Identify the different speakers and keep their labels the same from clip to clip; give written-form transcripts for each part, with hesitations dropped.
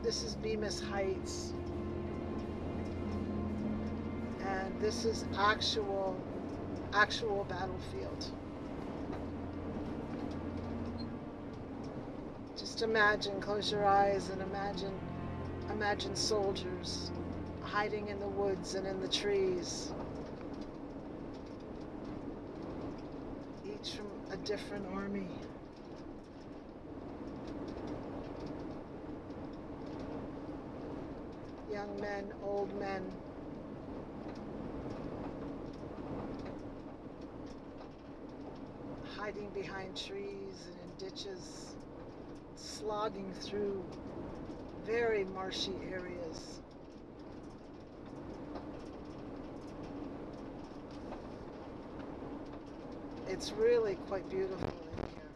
Speaker 1: This is Bemis Heights. And this is actual battlefield. Just imagine, close your eyes and imagine soldiers hiding in the woods and in the trees. Each from a different army. Young men, old men. Hiding behind trees and in ditches, slogging through very marshy areas. It's really quite beautiful in here.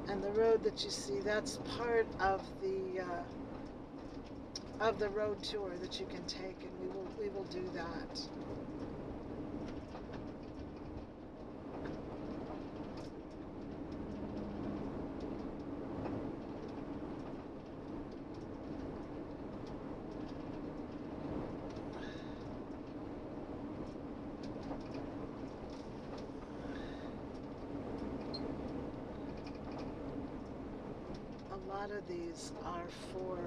Speaker 1: And the road that you see, that's part of the road tour that you can take, and we will do that. A lot of these are for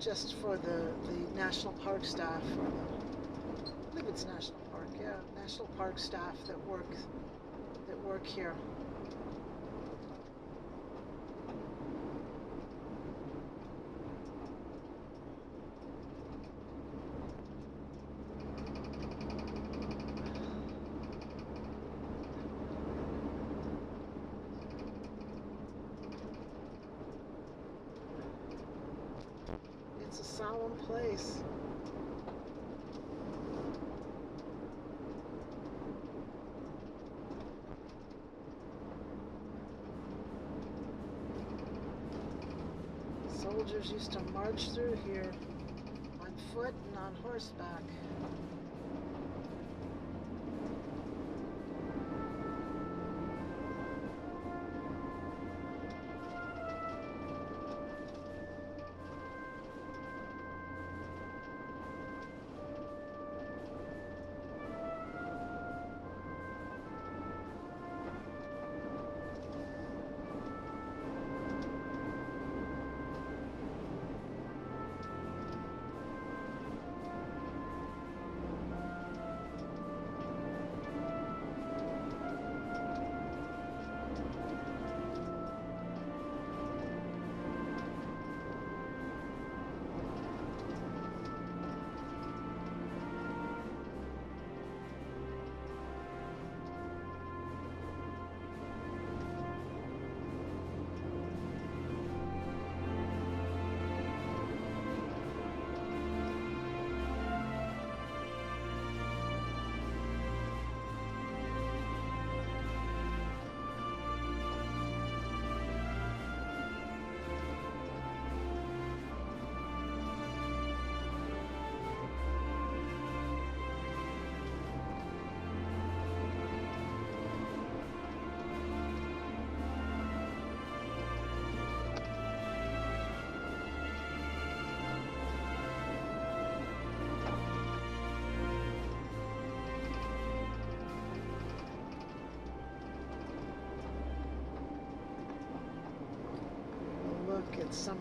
Speaker 1: just for the national park staff, I believe it's national park, yeah, national park staff that work here. It's a solemn place. Soldiers used to march through here on foot and on horseback. Look at some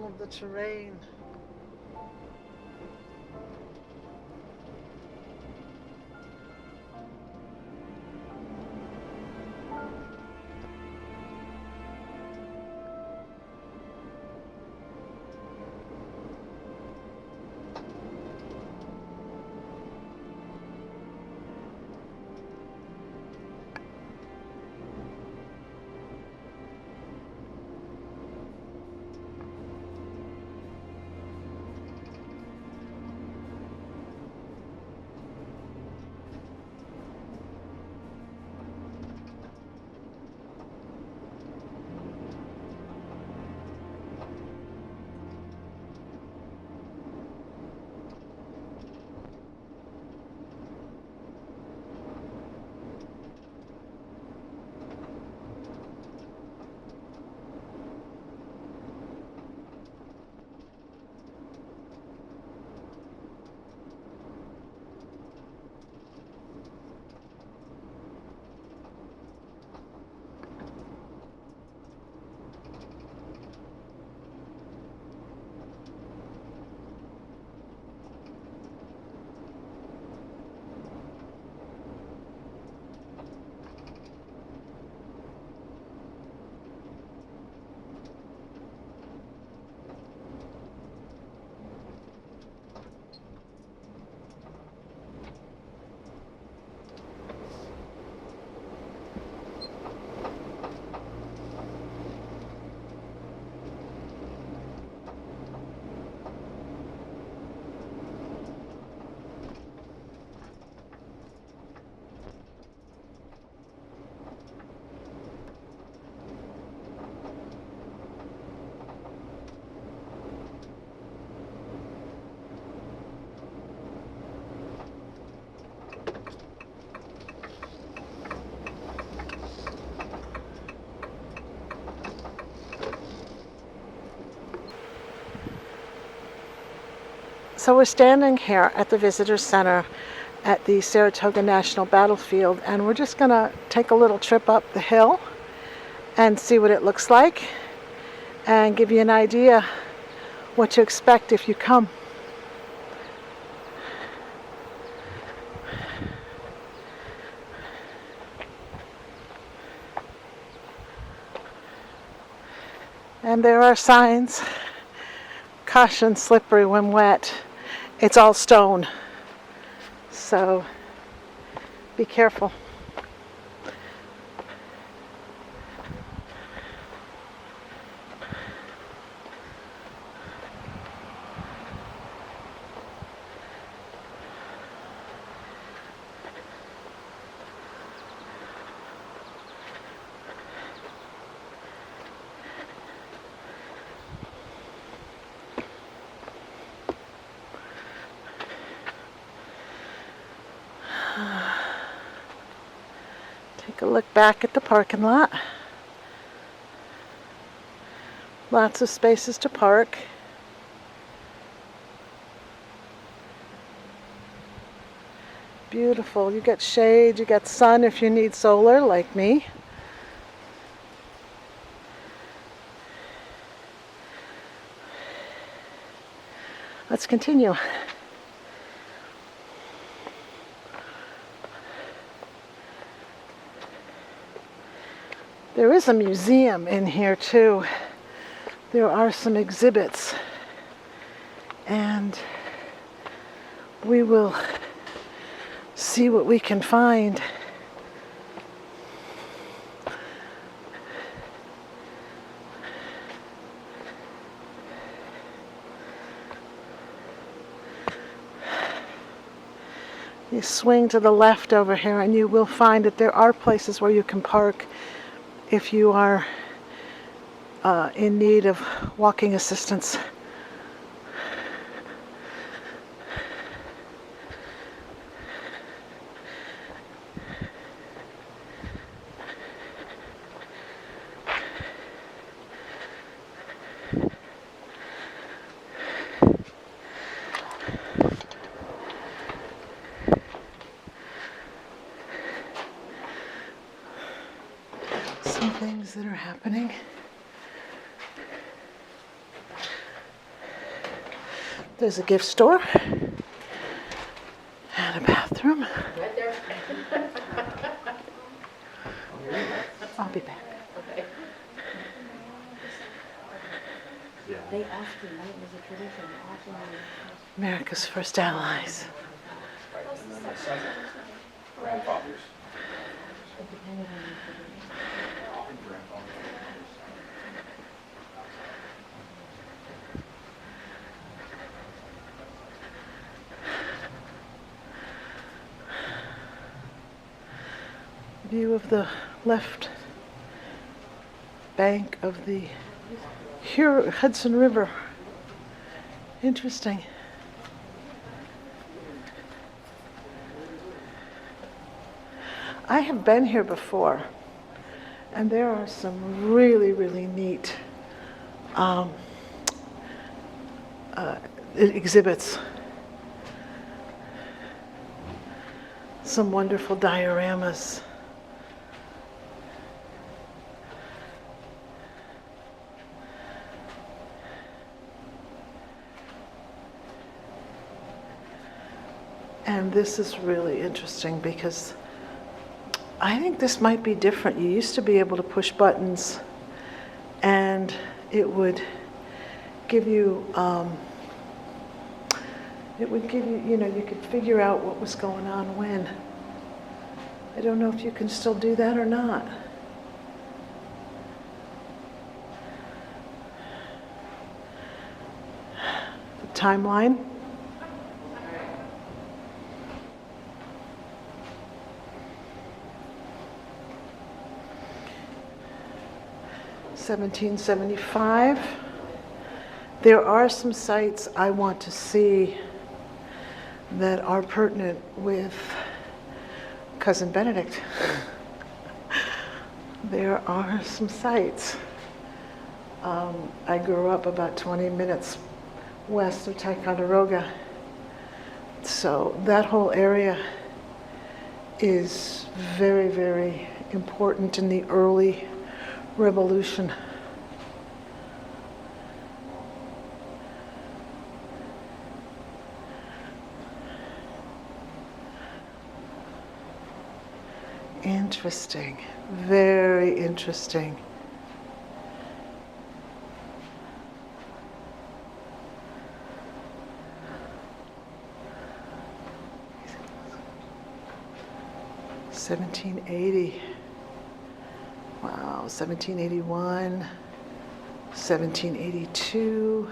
Speaker 1: of the terrain. So we're standing here at the Visitor Center at the Saratoga National Battlefield, and we're just going to take a little trip up the hill and see what it looks like and give you an idea what to expect if you come. And there are signs, caution, slippery when wet. It's all stone, so be careful. Take a look back at the parking lot. Lots of spaces to park. Beautiful. You get shade, you get sun if you need solar like me. Let's continue. There is a museum in here too. There are some exhibits, and we will see what we can find. You swing to the left over here and you will find that there are places where you can park if you are in need of walking assistance. Some things that are happening. There's a gift store and a bathroom.
Speaker 2: Right there.
Speaker 1: I'll be back.
Speaker 2: Okay. They asked me, right? It was a tradition.
Speaker 1: America's First Allies.
Speaker 3: Grandfathers.
Speaker 1: View of the left bank of the Hudson River. Interesting. I have been here before, and there are some really, really neat exhibits. Some wonderful dioramas. And this is really interesting because I think this might be different. You used to be able to push buttons and it would give you, you could figure out what was going on when. I don't know if you can still do that or not. The timeline. $1775. There are some sites I want to see that are pertinent with Cousin Benedict. There are some sites. I grew up about 20 minutes west of Ticonderoga, So that whole area is very, very important in the early revolution. Interesting, very interesting. $1780. Wow, 1781, 1782.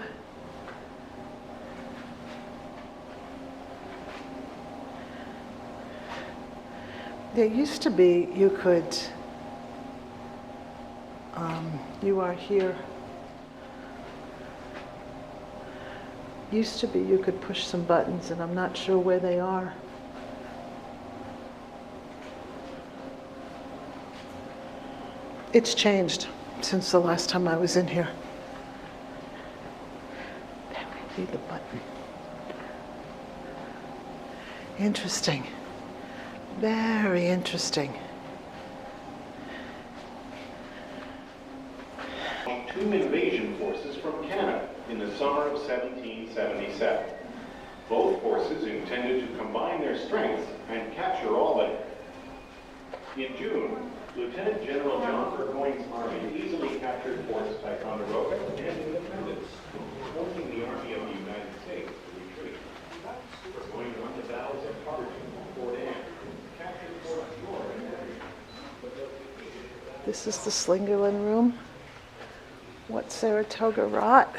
Speaker 1: There used to be, you could, you are here. Used to be you could push some buttons, and I'm not sure where they are. It's changed since the last time I was in here. That might be the button. Interesting. Very interesting.
Speaker 3: Two invasion forces from Canada in the summer of 1777. Both forces intended to combine their strengths and capture Albany. In June, Lieutenant General John Burgoyne's army easily captured Forts Ticonderoga and Independence, forcing the Army of the United States to retreat. Burgoyne won the battles of Farmington, Fort Anne, captured Fort York, and
Speaker 1: This is the Slingerland room. What Saratoga wrought.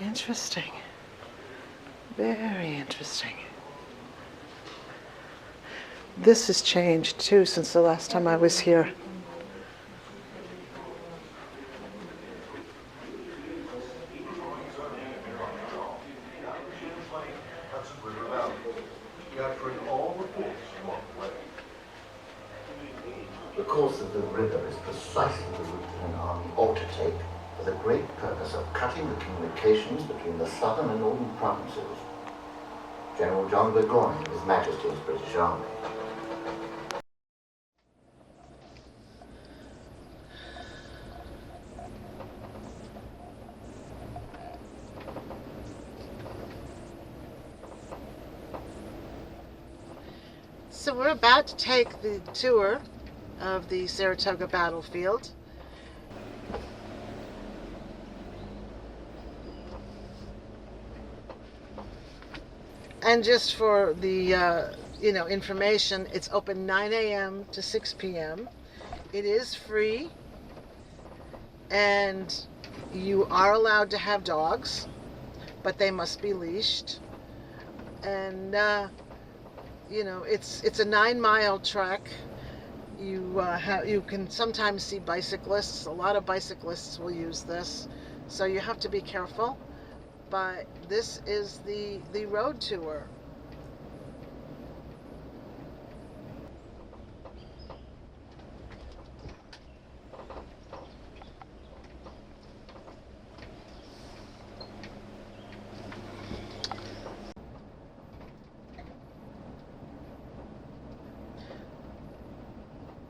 Speaker 1: Interesting. Very interesting. This has changed too since the last time I was here.
Speaker 4: The course of the river is precisely the route that an army ought to take for the great purpose of cutting the communications between the southern and northern provinces. General John Burgoyne, His Majesty's British Army.
Speaker 1: So we're about to take the tour of the Saratoga battlefield. And just for the information, it's open 9 a.m. to 6 p.m. It is free, and you are allowed to have dogs, but they must be leashed. And it's a 9-mile trek. You can sometimes see bicyclists. A lot of bicyclists will use this, so you have to be careful. But this is the road tour.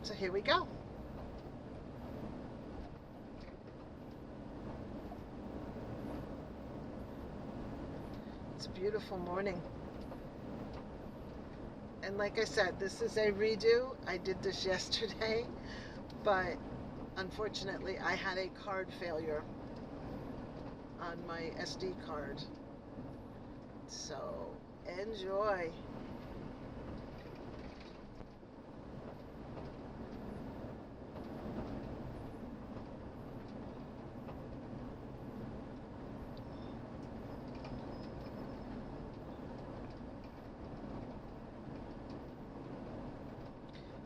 Speaker 1: So here we go. It's a beautiful morning. And like I said, this is a redo. I did this yesterday, but unfortunately I had a card failure on my SD card. So enjoy.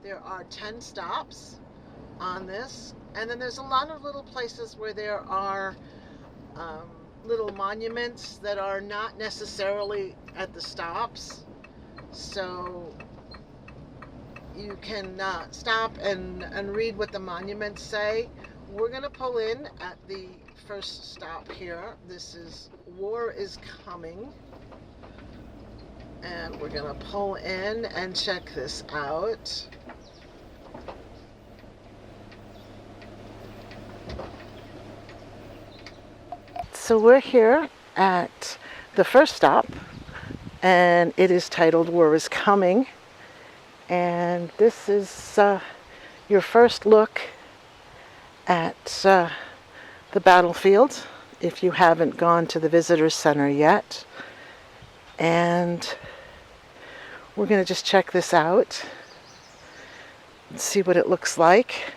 Speaker 1: There are 10 stops on this, and then there's a lot of little places where there are little monuments that are not necessarily at the stops. So you can stop and read what the monuments say. We're going to pull in at the first stop here. This is War is Coming. And we're going to pull in and check this out. So we're here at the first stop, and it is titled War is Coming. And this is your first look at the battlefield if you haven't gone to the visitor center yet. And we're going to just check this out and see what it looks like.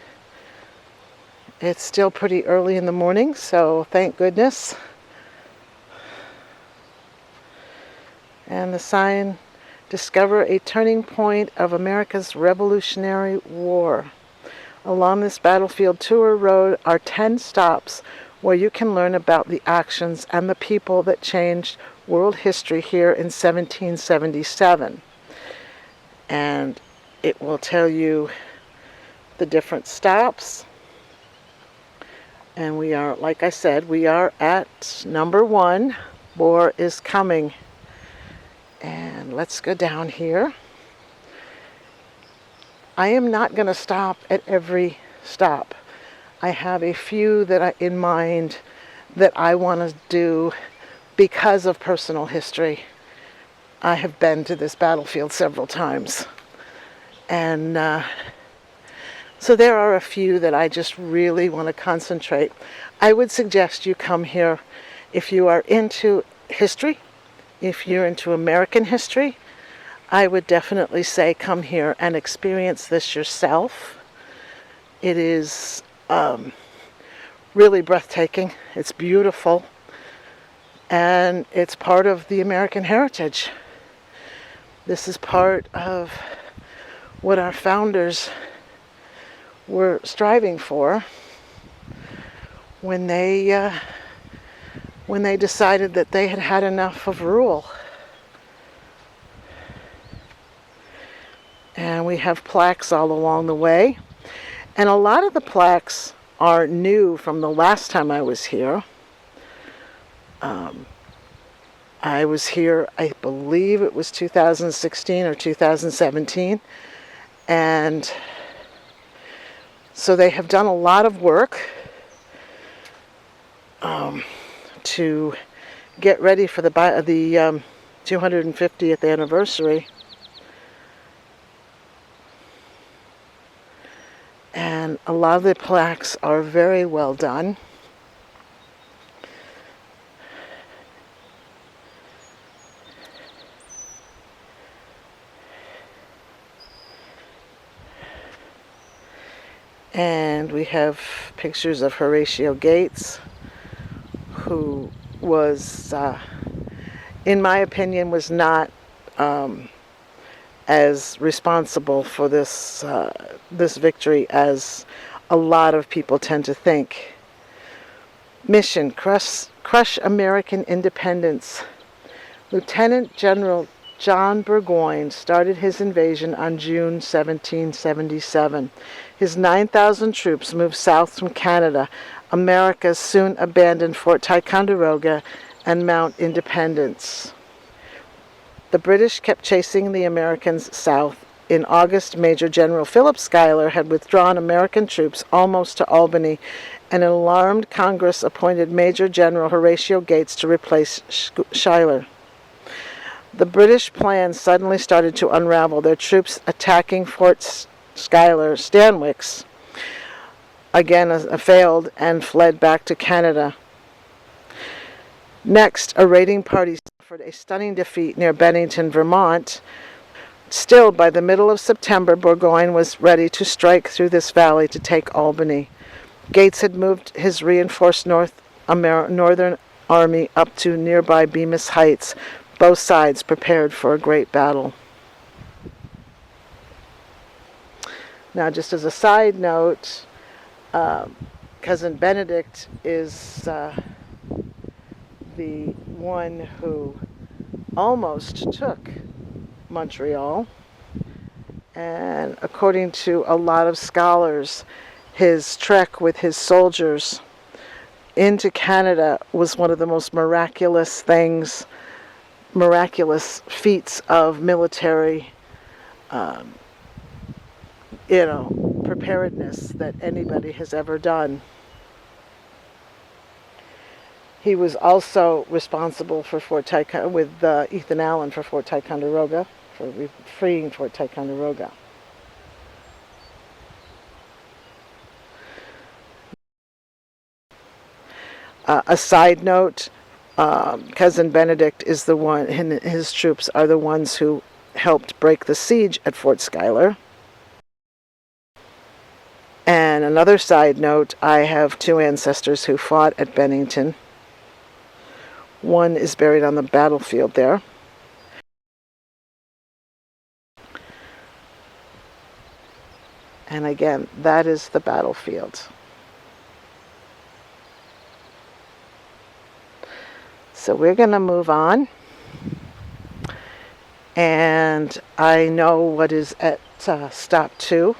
Speaker 1: It's still pretty early in the morning, so thank goodness. And the sign, discover a turning point of America's Revolutionary War. Along this battlefield tour road are 10 stops where you can learn about the actions and the people that changed world history here in 1777. And it will tell you the different stops. And we are, like I said, we are at number 1, War is Coming. And let's go down here. I am not going to stop at every stop. I have a few that in mind that I want to do because of personal history. I have been to this battlefield several times. And so there are a few that I just really want to concentrate. I would suggest you come here if you are into history, if you're into American history. I would definitely say come here and experience this yourself. It is really breathtaking. It's beautiful. And it's part of the American heritage. This is part of what our founders were striving for when they decided that they had had enough of rule. And we have plaques all along the way. And a lot of the plaques are new from the last time I was here. I was here, I believe it was 2016 or 2017. And so they have done a lot of work to get ready for the 250th anniversary. And a lot of the plaques are very well done. And we have pictures of Horatio Gates, who was, in my opinion, was not as responsible for this victory as a lot of people tend to think. Mission: crush American independence. Lieutenant General John Burgoyne started his invasion on June 1777. His 9,000 troops moved south from Canada. America soon abandoned Fort Ticonderoga and Mount Independence. The British kept chasing the Americans south. In August, Major General Philip Schuyler had withdrawn American troops almost to Albany, and an alarmed Congress appointed Major General Horatio Gates to replace Schuyler. The British plan suddenly started to unravel, their troops attacking Fort Schuyler, Stanwix, again failed and fled back to Canada. Next, a raiding party suffered a stunning defeat near Bennington, Vermont. Still, by the middle of September, Burgoyne was ready to strike through this valley to take Albany. Gates had moved his reinforced Northern Army up to nearby Bemis Heights. Both sides prepared for a great battle. Now, just as a side note, Cousin Benedict is the one who almost took Montreal. And according to a lot of scholars, his trek with his soldiers into Canada was one of the most miraculous feats of military, preparedness that anybody has ever done. He was also responsible for with Ethan Allen for Fort Ticonderoga, for freeing Fort Ticonderoga. A side note, Cousin Benedict is the one, and his troops are the ones who helped break the siege at Fort Schuyler. And another side note, I have two ancestors who fought at Bennington. One is buried on the battlefield there. And again, that is the battlefield. So we're going to move on. And I know what is at stop 2.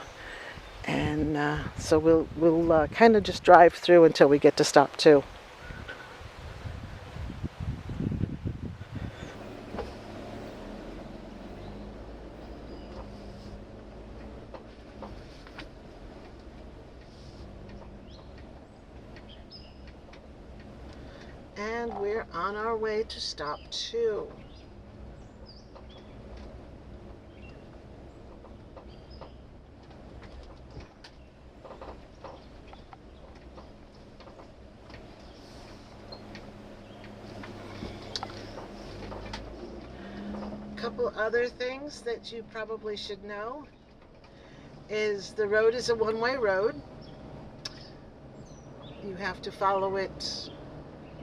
Speaker 1: And so we'll kind of just drive through until we get to stop 2. And we're on our way to stop 2. Couple other things that you probably should know is the road is a one-way road. You have to follow it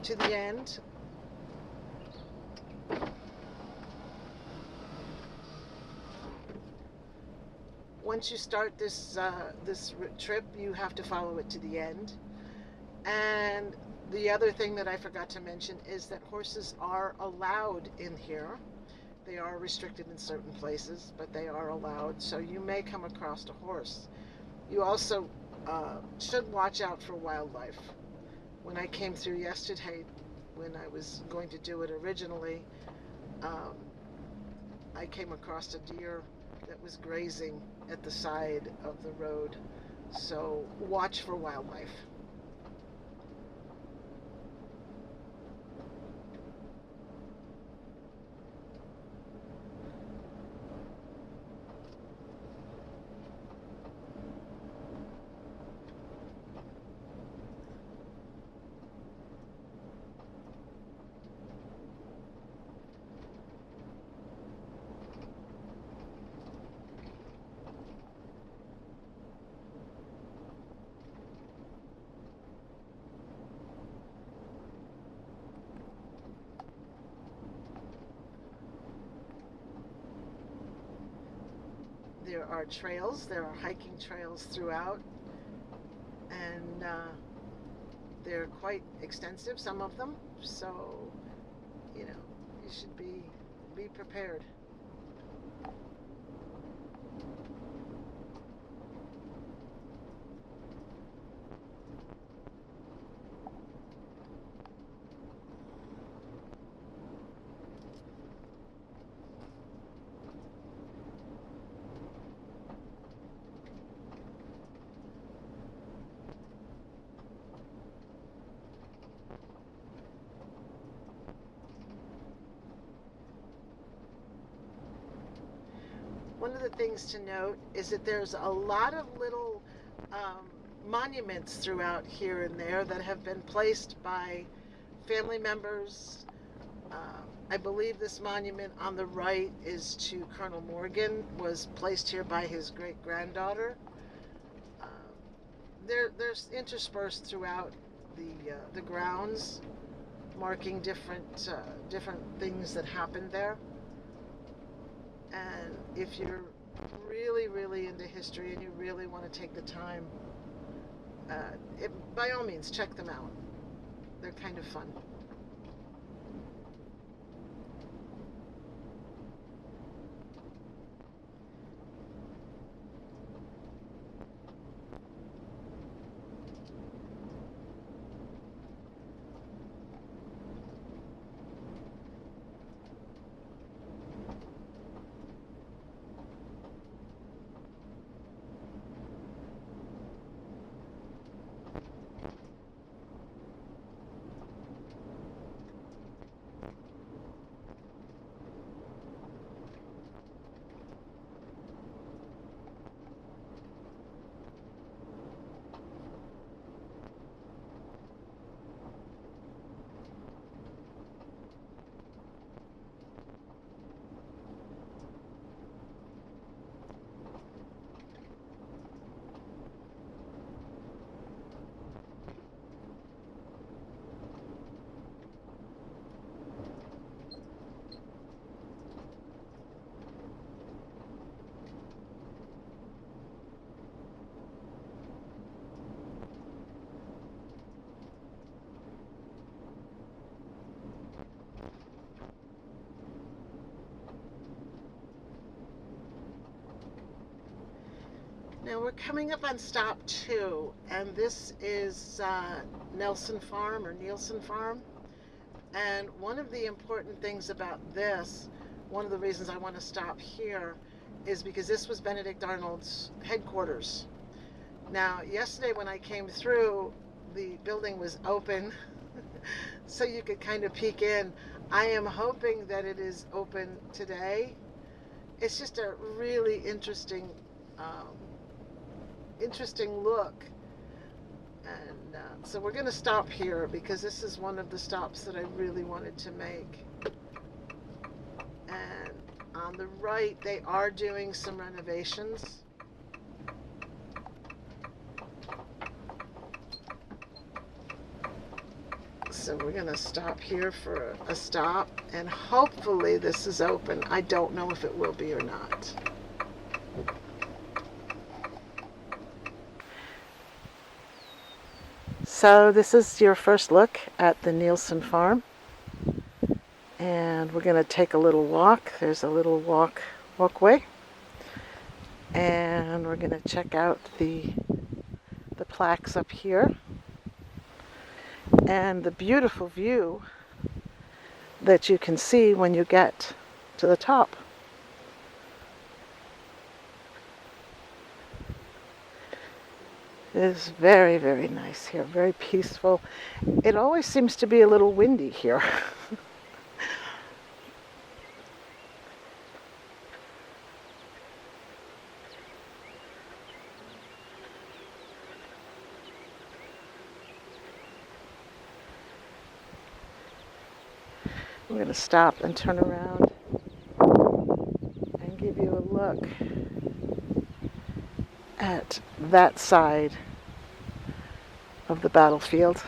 Speaker 1: to the end. Once you start this trip, you have to follow it to the end. And the other thing that I forgot to mention is that horses are allowed in here. They are restricted in certain places, but they are allowed, so you may come across a horse. You also should watch out for wildlife. When I came through yesterday, when I was going to do it originally, I came across a deer that was grazing at the side of the road, so watch for wildlife. There are trails, there are hiking trails throughout, and they're quite extensive, some of them, so, you should be prepared. One of the things to note is that there's a lot of little monuments throughout here and there that have been placed by family members. I believe this monument on the right is to Colonel Morgan, was placed here by his great-granddaughter. There's interspersed throughout the grounds, marking different things that happened there. And if you're really, really into history and you really want to take the time, by all means, check them out. They're kind of fun. Now we're coming up on stop 2, and this is Nielsen Farm. And one of the important things about this, one of the reasons I want to stop here, is because this was Benedict Arnold's headquarters. Now, yesterday when I came through, the building was open, so you could kind of peek in. I am hoping that it is open today. It's just a really interesting look. And so we're going to stop here because this is one of the stops that I really wanted to make. And on the right, they are doing some renovations. So we're going to stop here for a stop, and hopefully this is open. I don't know if it will be or not. So this is your first look at the Nielsen Farm, and we're going to take a little walk. There's a little walkway, and we're going to check out the plaques up here and the beautiful view that you can see when you get to the top. It is very, very nice here, very peaceful. It always seems to be a little windy here. We're going to stop and turn around and give you a look at that side of the battlefield.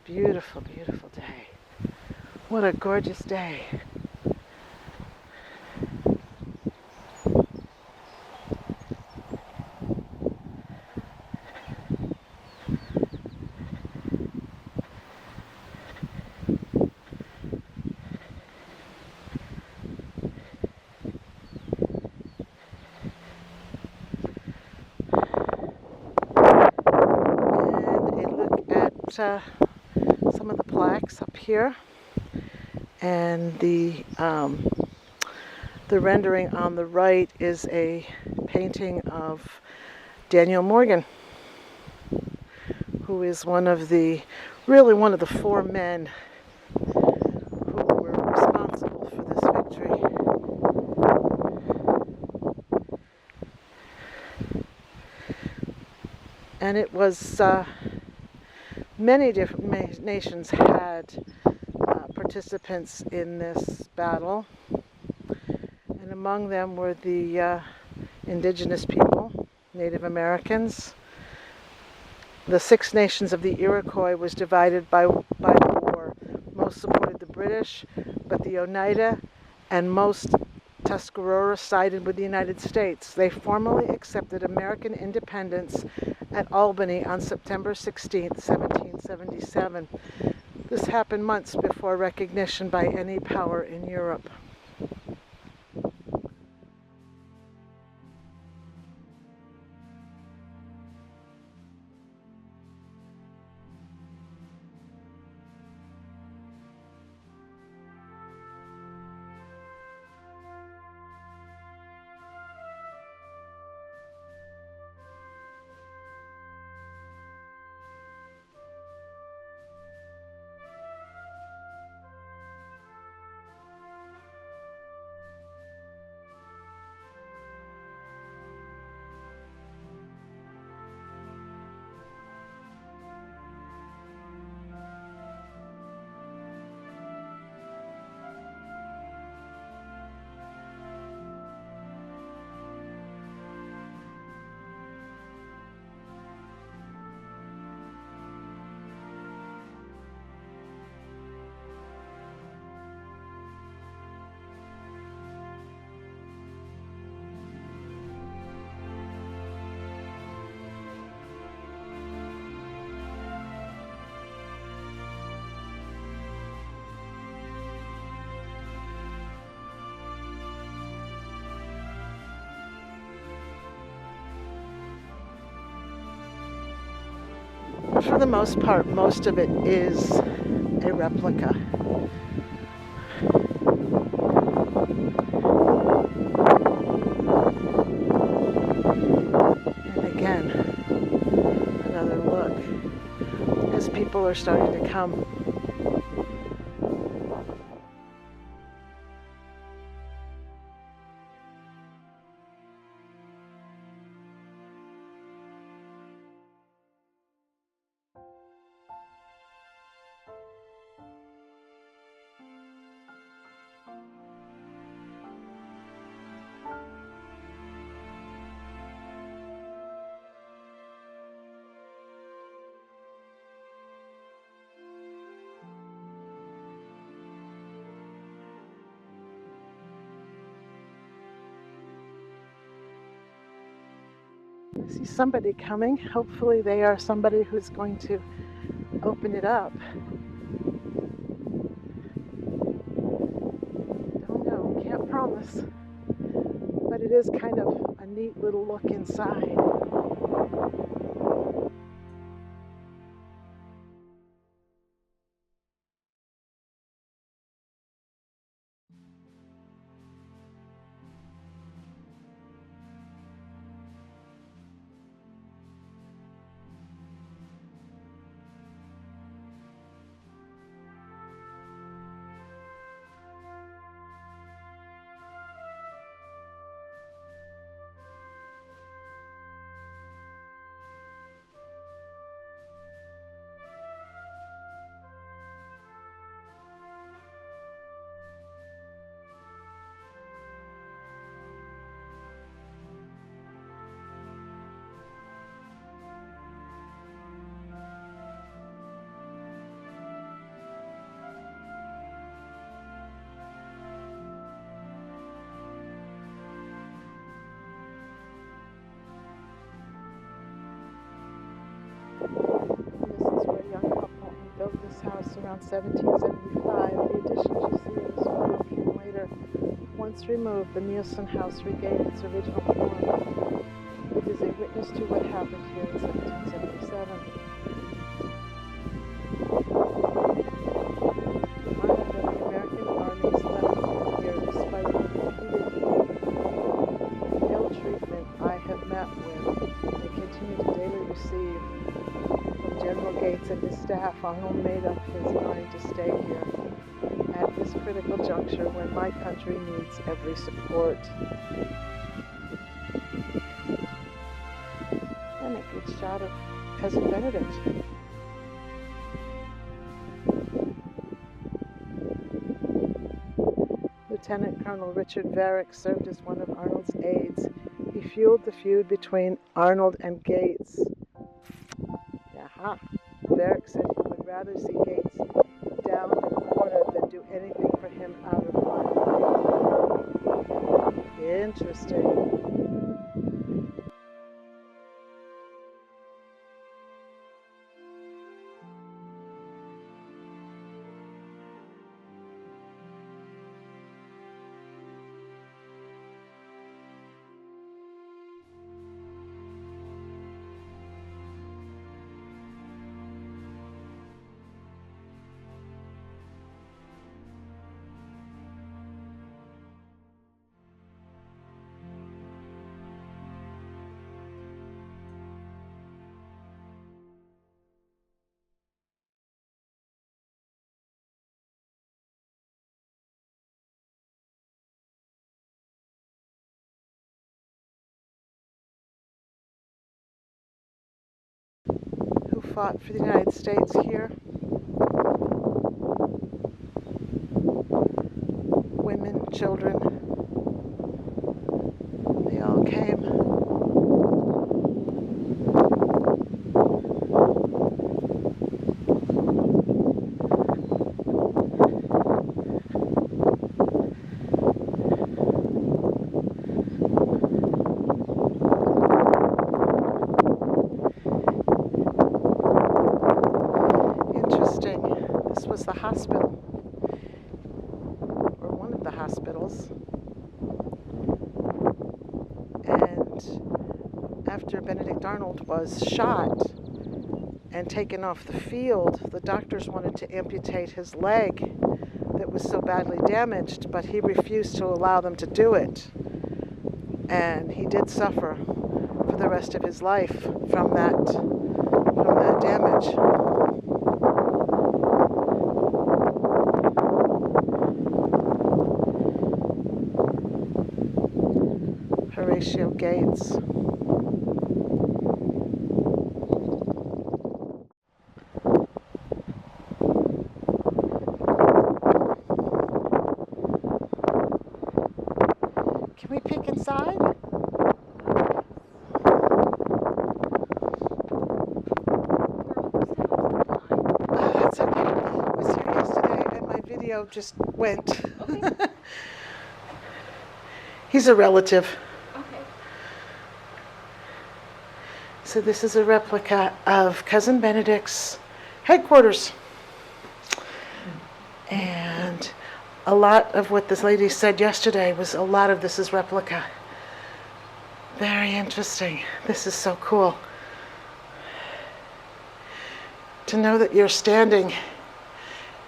Speaker 1: Beautiful, beautiful day. What a gorgeous day. And a look at some of the plaques up here, and the rendering on the right is a painting of Daniel Morgan, who is one of the 4 men who were responsible for this victory. And it was many different nations had participants in this battle, and among them were the indigenous people, Native Americans. The Six Nations of the Iroquois was divided by the war. Most supported the British, but the Oneida and most Tuscarora sided with the United States. They formally accepted American independence at Albany on September 16, 1777. This happened months before recognition by any power in Europe. the most part, most of it is a replica. And again, another look as people are starting to come. I see somebody coming. Hopefully they are somebody who's going to open it up. Don't know, can't promise. But it is kind of a neat little look inside. This is where a young couple built this house around 1775. The additions you see in this photo came later. Once removed, the Nielsen house regained its original form. It is a witness to what happened here in 1777. Arnold and the American armies left here despite the repeated ill treatment I have met with and continue to daily receive from General Gates and his staff. Arnold made up his mind to stay here at this critical juncture when my country needs every support. And a good shot of Peasant Benedict. Lieutenant Colonel Richard Varick served as one of Arnold's aides. He fueled the feud between Arnold and Gates. Aha. Varick said he would rather see Gates down and quartered than do anything for him out of line. Interesting. Who fought for the United States here? Women, children, they all came. This was the hospital, or one of the hospitals, and after Benedict Arnold was shot and taken off the field. The doctors wanted to amputate his leg that was so badly damaged, but he refused to allow them to do it. And he did suffer for the rest of his life from that damage. Horatio Gates. Can we peek inside? Oh, that's okay. I was here yesterday and my video just went.
Speaker 2: Okay.
Speaker 1: He's a relative.
Speaker 2: Okay.
Speaker 1: So this is a replica of Cousin Benedict's headquarters. And a lot of what this lady said yesterday was a lot of this is replica. Very interesting. This is so cool. To know that you're standing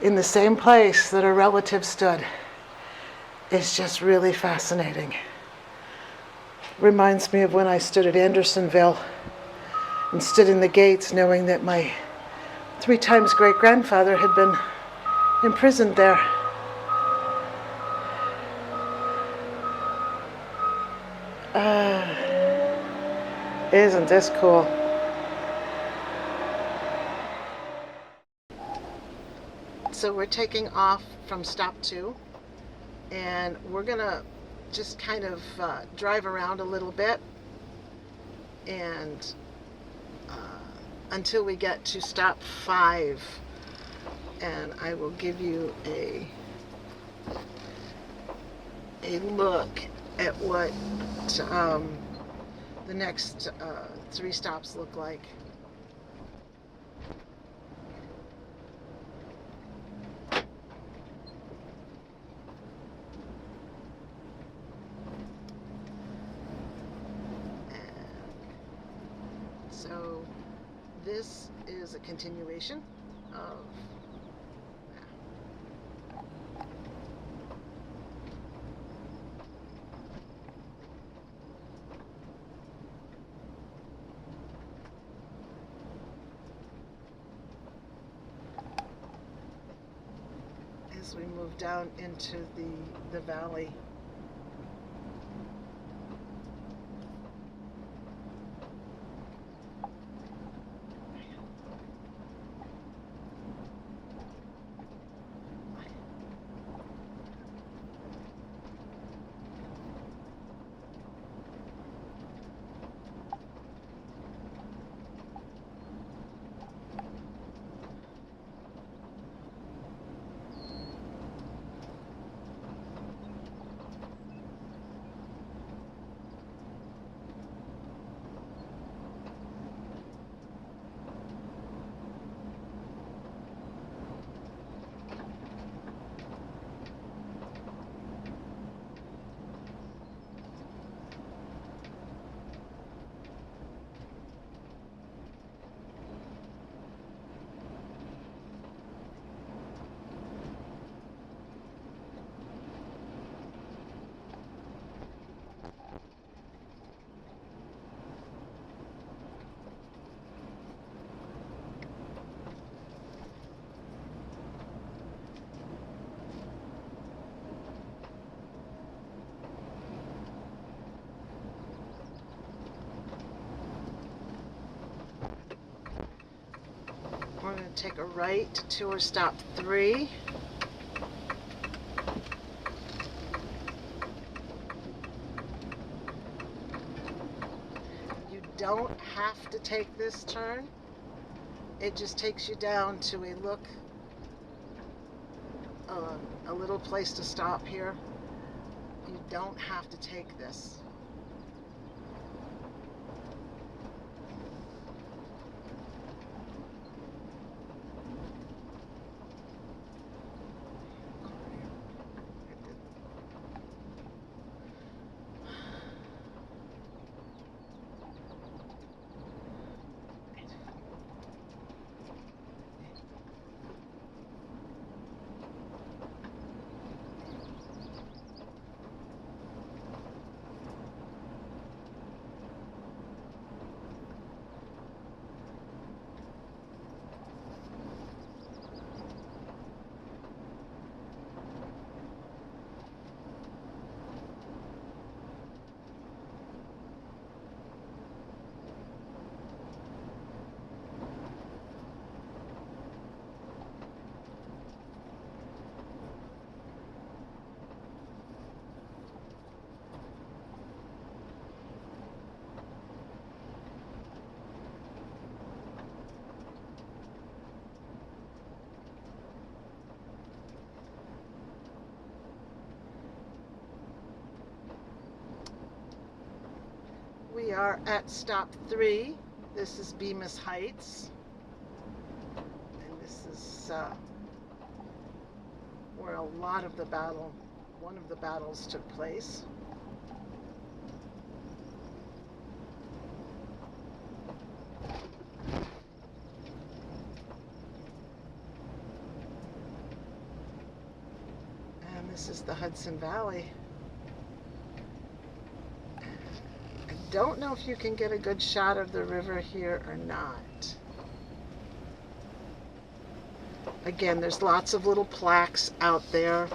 Speaker 1: in the same place that a relative stood is just really fascinating. Reminds me of when I stood at Andersonville and stood in the gates knowing that my 3 times great-grandfather had been imprisoned there. Isn't this cool? So we're taking off from stop 2, and we're gonna just kind of drive around a little bit and until we get to stop 5, and I will give you a look at what the next 3 stops look like. So this is a continuation of as we move down into the valley. We're going to take a right to our stop 3. You don't have to take this turn. It just takes you down to a little place to stop here. You don't have to take this. are at stop 3. This is Bemis Heights. And this is where one of the battles took place. And this is the Hudson Valley. I don't know if you can get a good shot of the river here or not. Again, there's lots of little plaques out there.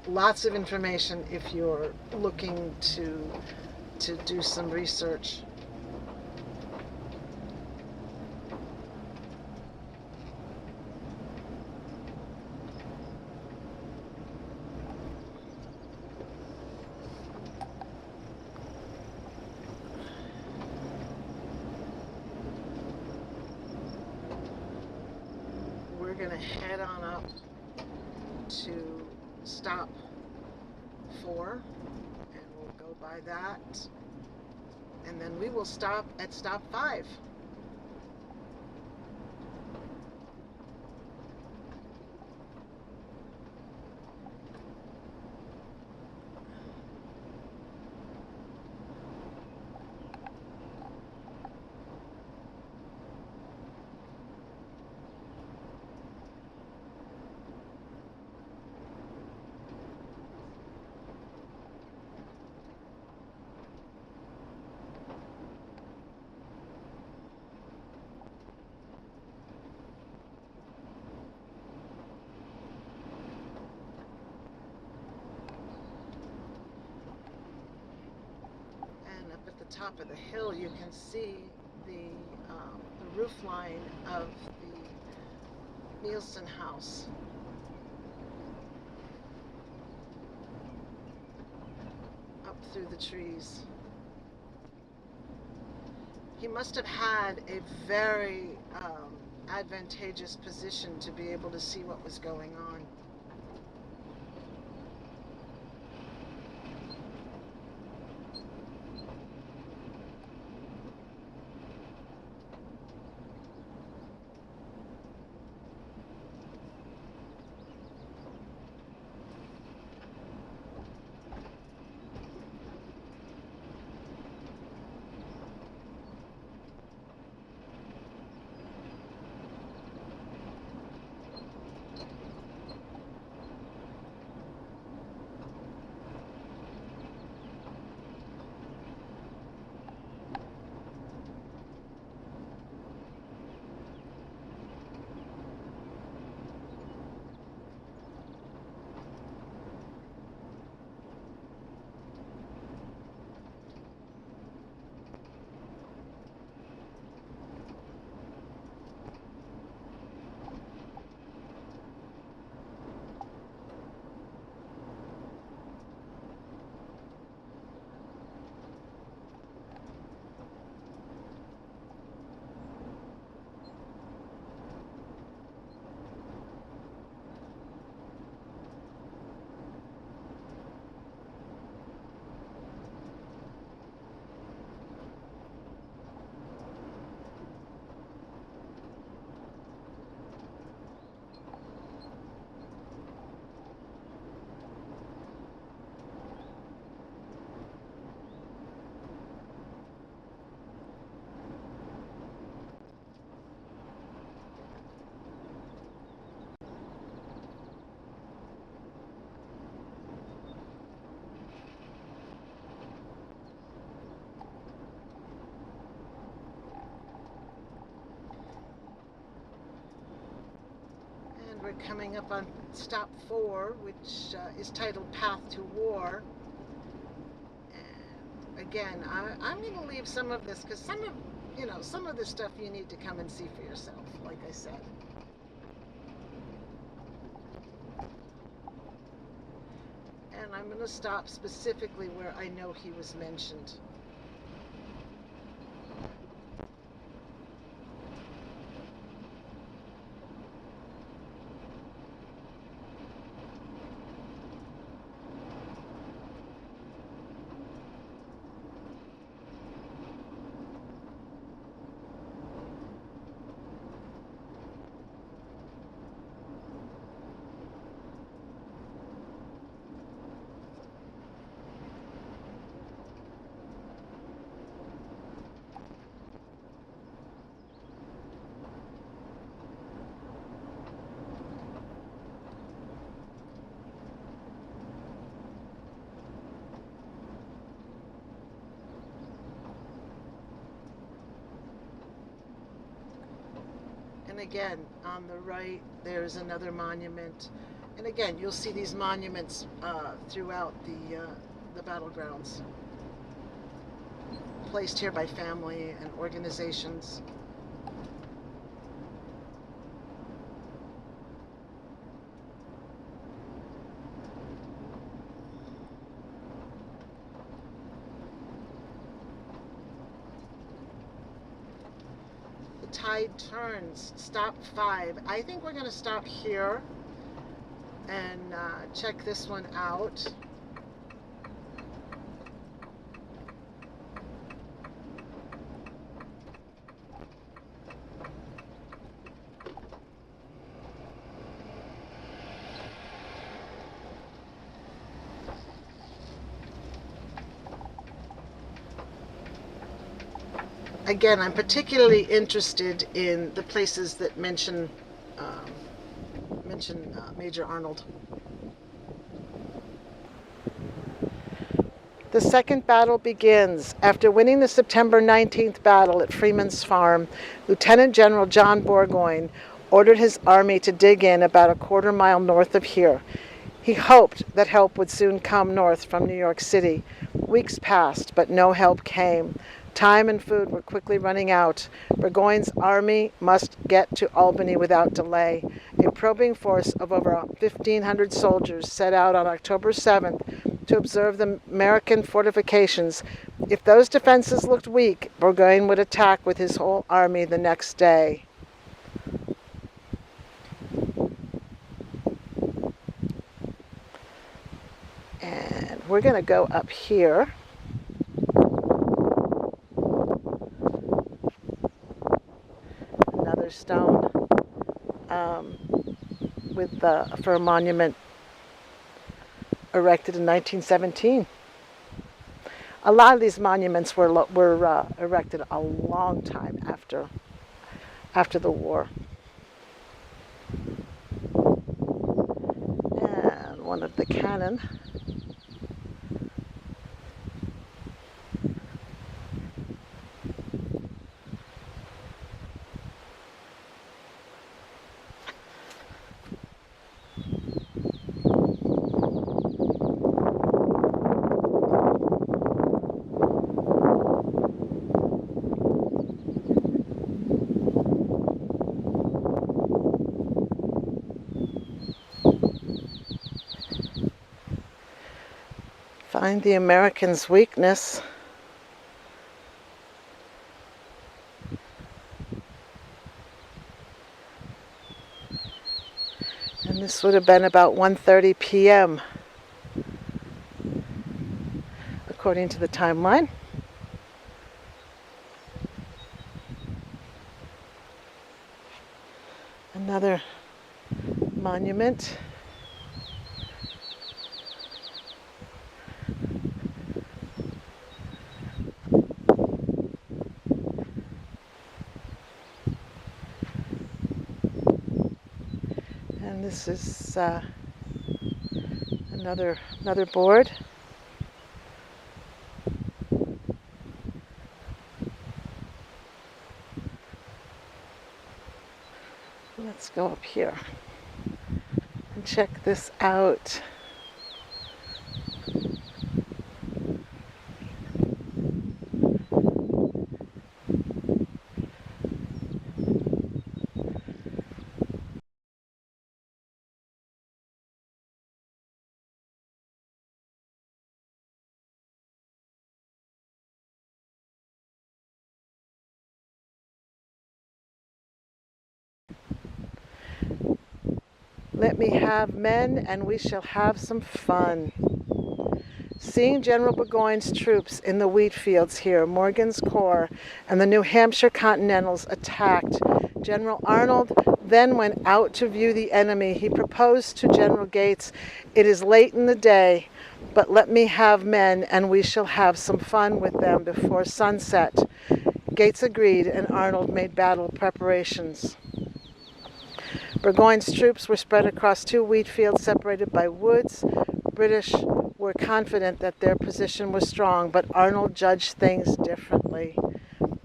Speaker 1: Lots of information if you're looking to do some research. We're going to head on up to stop 4, and we'll go by that, and then we will stop at stop 5. At the top of the hill, you can see the roof line of the Nielsen house. Up through the trees. He must have had a very advantageous position to be able to see what was going on. We're coming up on stop 4, which is titled Path to War. And again, I'm going to leave some of this because some of this stuff you need to come and see for yourself, like I said. And I'm going to stop specifically where I know he was mentioned. again, on the right, there's another monument. And again, you'll see these monuments throughout the battlegrounds, placed here by family and organizations. The tide turns. Stop 5. I think we're going to stop here and check this one out. Again, I'm particularly interested in the places that mention Major Arnold. The second battle begins. After winning the September 19th battle at Freeman's Farm, Lieutenant General John Burgoyne ordered his army to dig in about a quarter-mile north of here. He hoped that help would soon come north from New York City. Weeks passed, but no help came. Time and food were quickly running out. Burgoyne's army must get to Albany without delay. A probing force of over 1,500 soldiers set out on October 7th to observe the American fortifications. If those defenses looked weak, Burgoyne would attack with his whole army the next day. And we're going to go up here. Another stone for a monument erected in 1917. A lot of these monuments were erected a long time after the war. And one of the cannon. Find the Americans' weakness. And this would have been about 1:30 p.m. according to the timeline. Another monument. And this is another board. Let's go up here and check this out. Let me have men and we shall have some fun. Seeing General Burgoyne's troops in the wheat fields here, Morgan's Corps and the New Hampshire Continentals attacked. General Arnold then went out to view the enemy. He proposed to General Gates, "It is late in the day, but let me have men and we shall have some fun with them before sunset." Gates agreed and Arnold made battle preparations. Burgoyne's troops were spread across 2 wheat fields separated by woods. British were confident that their position was strong, but Arnold judged things differently.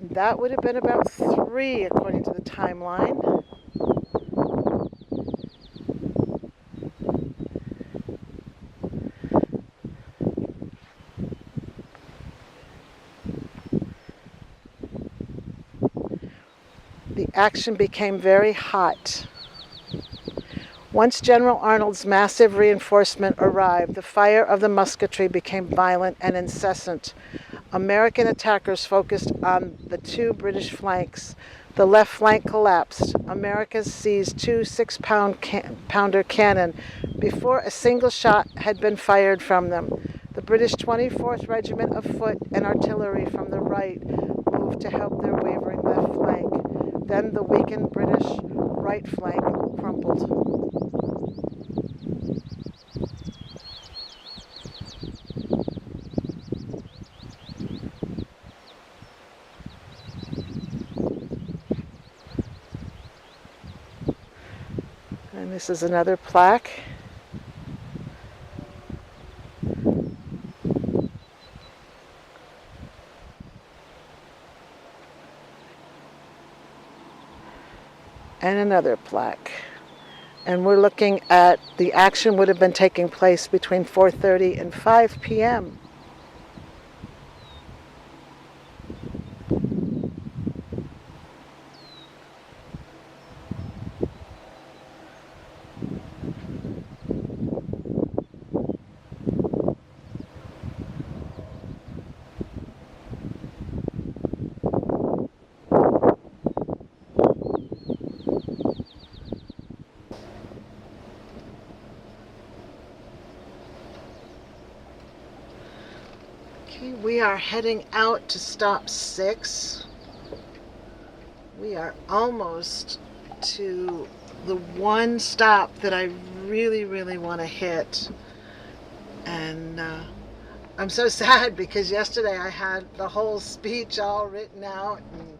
Speaker 1: That would have been about 3 according to the timeline. action became very hot. Once General Arnold's massive reinforcement arrived, the fire of the musketry became violent and incessant. American attackers focused on the two British flanks. The left flank collapsed. America seized two 6-pounder cannon before a single shot had been fired from them. The British 24th Regiment of Foot and Artillery from the right moved to help their wavering left flank. Then the weakened British right flank crumpled. And this is another plaque. And another plaque. And we're looking at the action would have been taking place between 4:30 and 5 p.m. Okay, we are heading out to stop 6. We are almost to the one stop that I really, really want to hit. And I'm so sad because yesterday I had the whole speech all written out and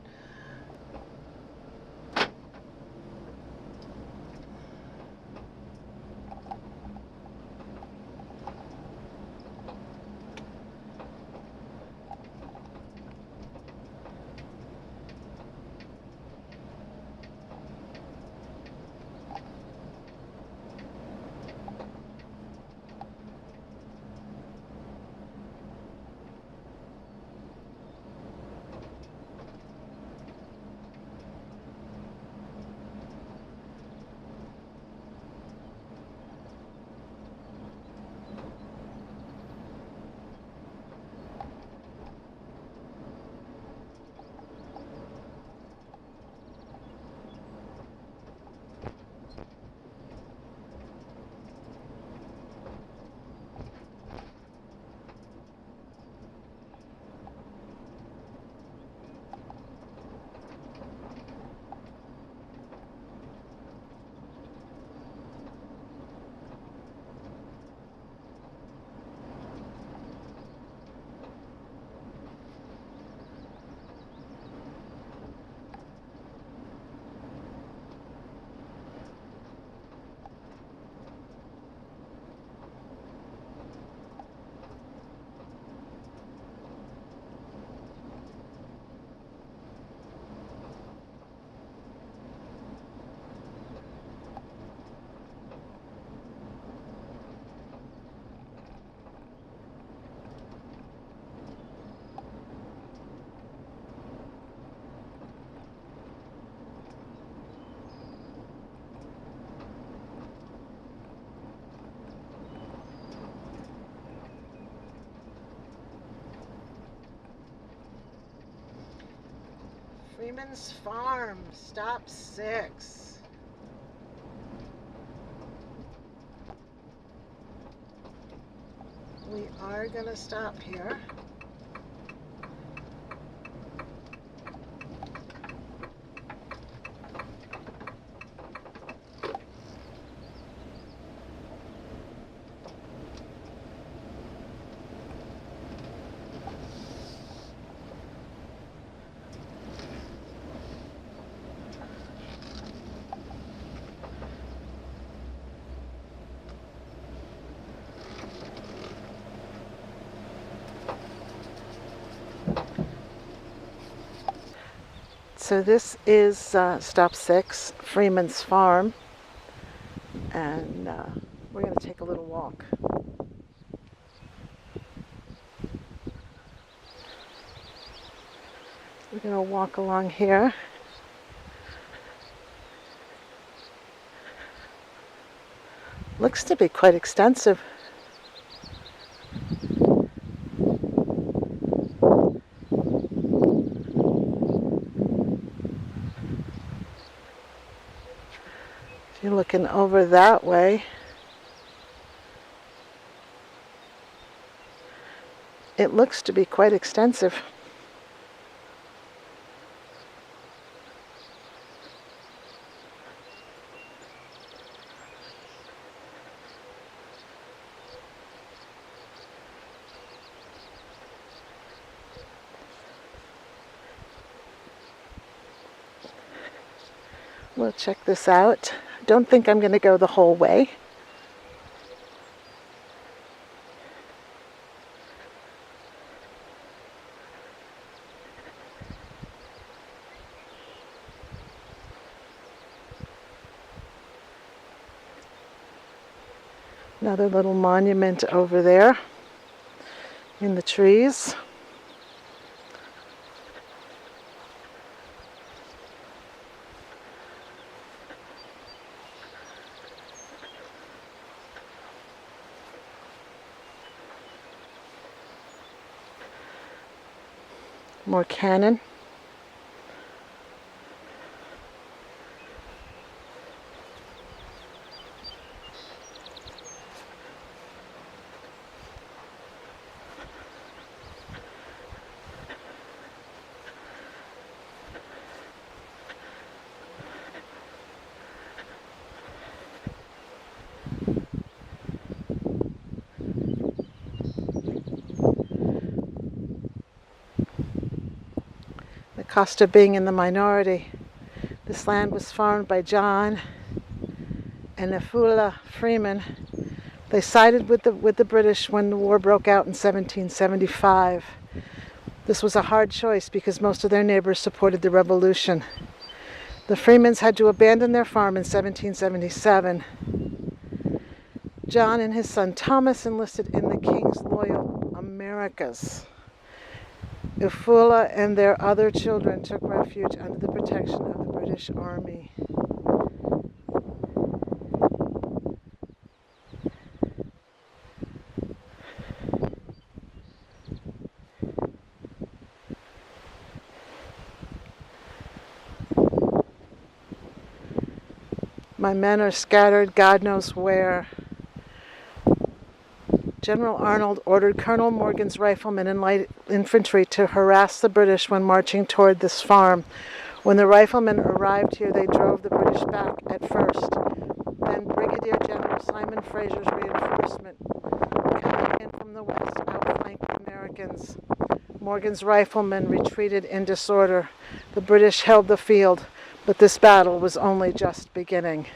Speaker 1: Freeman's Farm, stop 6. We are gonna stop here. So this is stop 6, Freeman's Farm, and we're going to take a little walk. We're going to walk along here. Looks to be quite extensive. If you're looking over that way, it looks to be quite extensive. We'll check this out. Don't think I'm going to go the whole way. Another little monument over there in the trees. More cannon. Cost of being in the minority. This land was farmed by John and Nephula Freeman. They sided with the British when the war broke out in 1775. This was a hard choice because most of their neighbors supported the revolution. The Freemans had to abandon their farm in 1777. John and his son Thomas enlisted in the King's Loyal Americas. Ufula and their other children took refuge under the protection of the British Army. My men are scattered God knows where. General Arnold ordered Colonel Morgan's riflemen and light infantry to harass the British when marching toward this farm. When the riflemen arrived here, they drove the British back at first. Then Brigadier General Simon Fraser's reinforcement, coming in from the west, outflanked the Americans. Morgan's riflemen retreated in disorder. The British held the field, but this battle was only just beginning.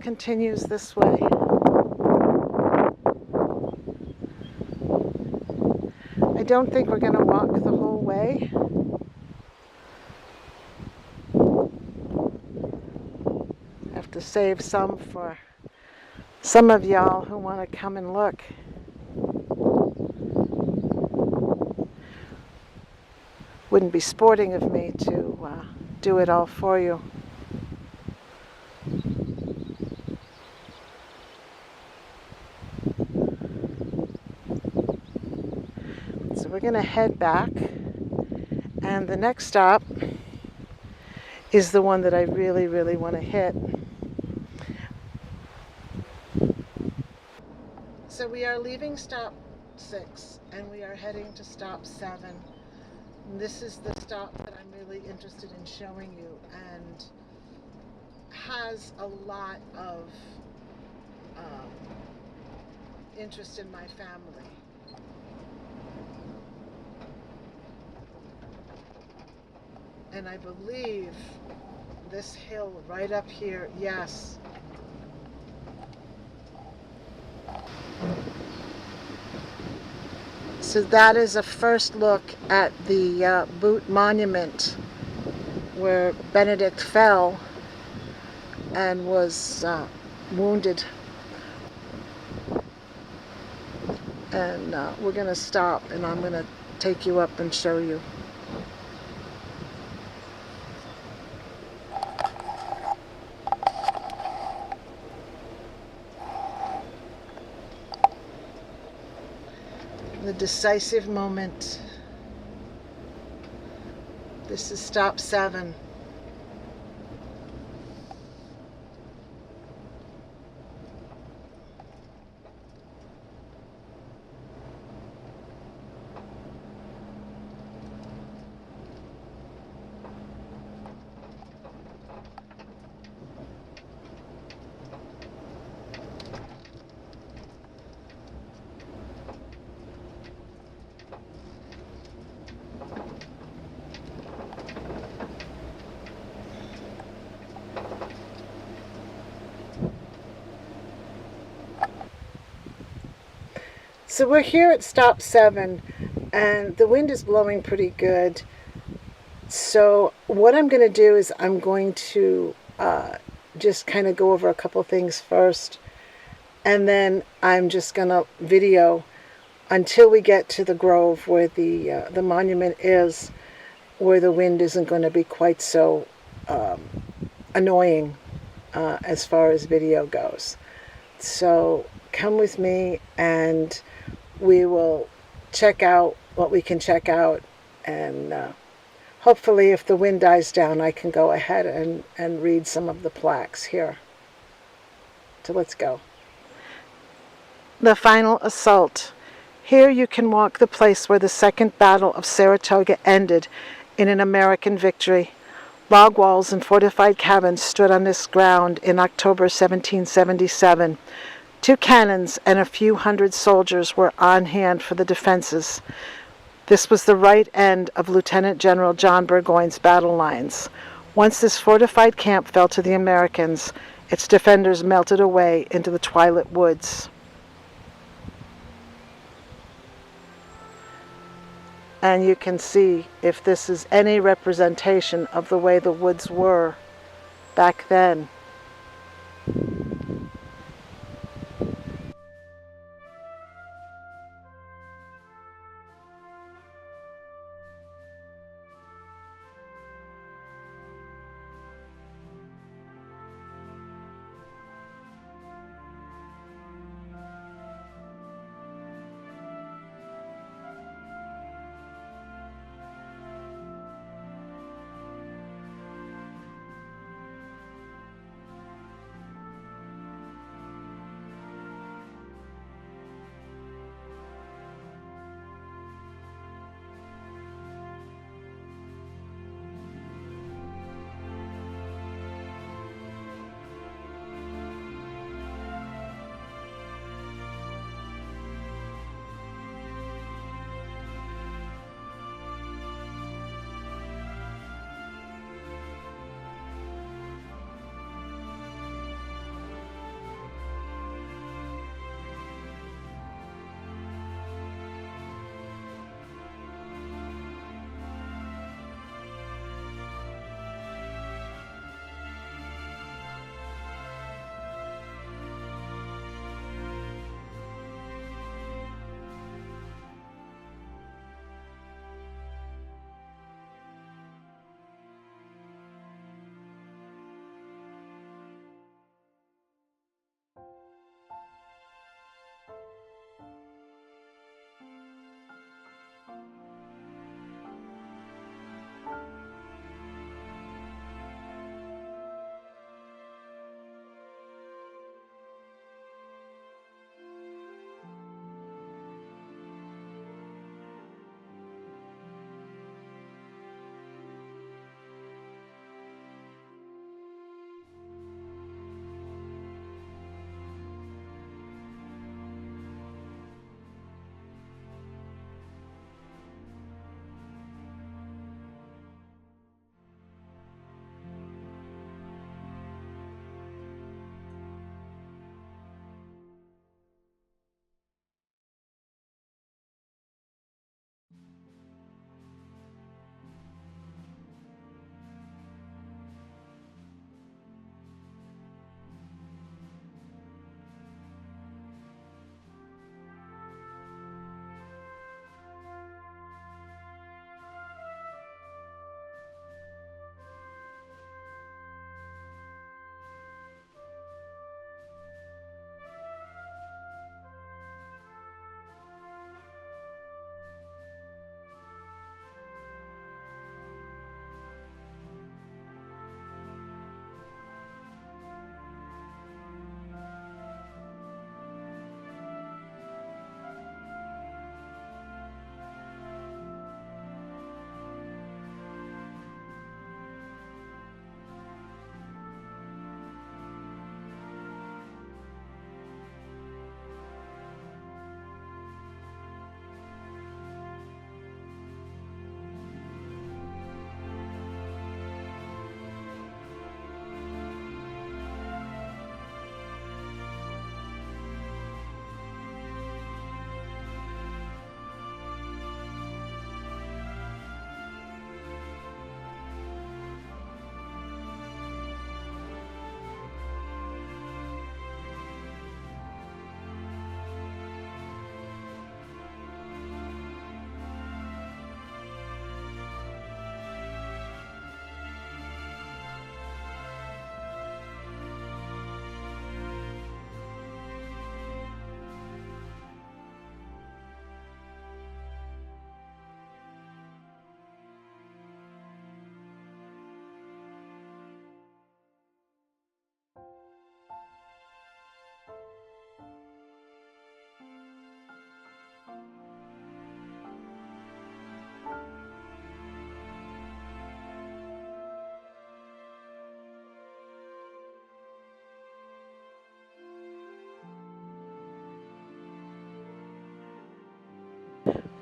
Speaker 1: Continues this way. I don't think we're going to walk the whole way. Have to save some for some of y'all who want to come and look. Wouldn't be sporting of me to do it all for you. We're going to head back, and the next stop is the one that I really, really want to hit. So we are leaving stop 6 and we are heading to stop 7. And this is the stop that I'm really interested in showing you and has a lot of interest in my family. And I believe this hill right up here, yes. So that is a first look at the Boot Monument where Benedict fell and was wounded. And we're going to stop and I'm going to take you up and show you. The decisive moment. This is stop 7. So we're here at stop 7 and the wind is blowing pretty good. So what I'm going to do is I'm going to just kind of go over a couple things first, and then I'm just going to video until we get to the grove where the monument is, where the wind isn't going to be quite so annoying as far as video goes. So come with me and we will check out what we can check out, and hopefully if the wind dies down I can go ahead and read some of the plaques here. So let's go. The final assault. Here you can walk the place where the Second Battle of Saratoga ended in an American victory. Log walls and fortified cabins stood on this ground in October 1777. 2 cannons and a few hundred soldiers were on hand for the defenses. This was the right end of Lieutenant General John Burgoyne's battle lines. Once this fortified camp fell to the Americans, its defenders melted away into the twilit woods. And you can see if this is any representation of the way the woods were back then.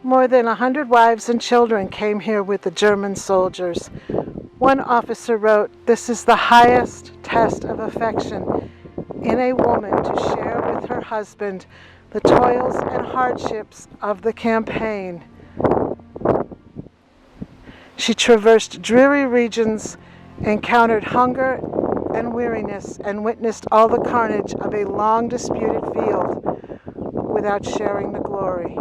Speaker 1: More than 100 wives and children came here with the German soldiers. One officer wrote, "This is the highest test of affection in a woman to share with her husband the toils and hardships of the campaign." She traversed dreary regions, encountered hunger and weariness, and witnessed all the carnage of a long disputed field without sharing the glory.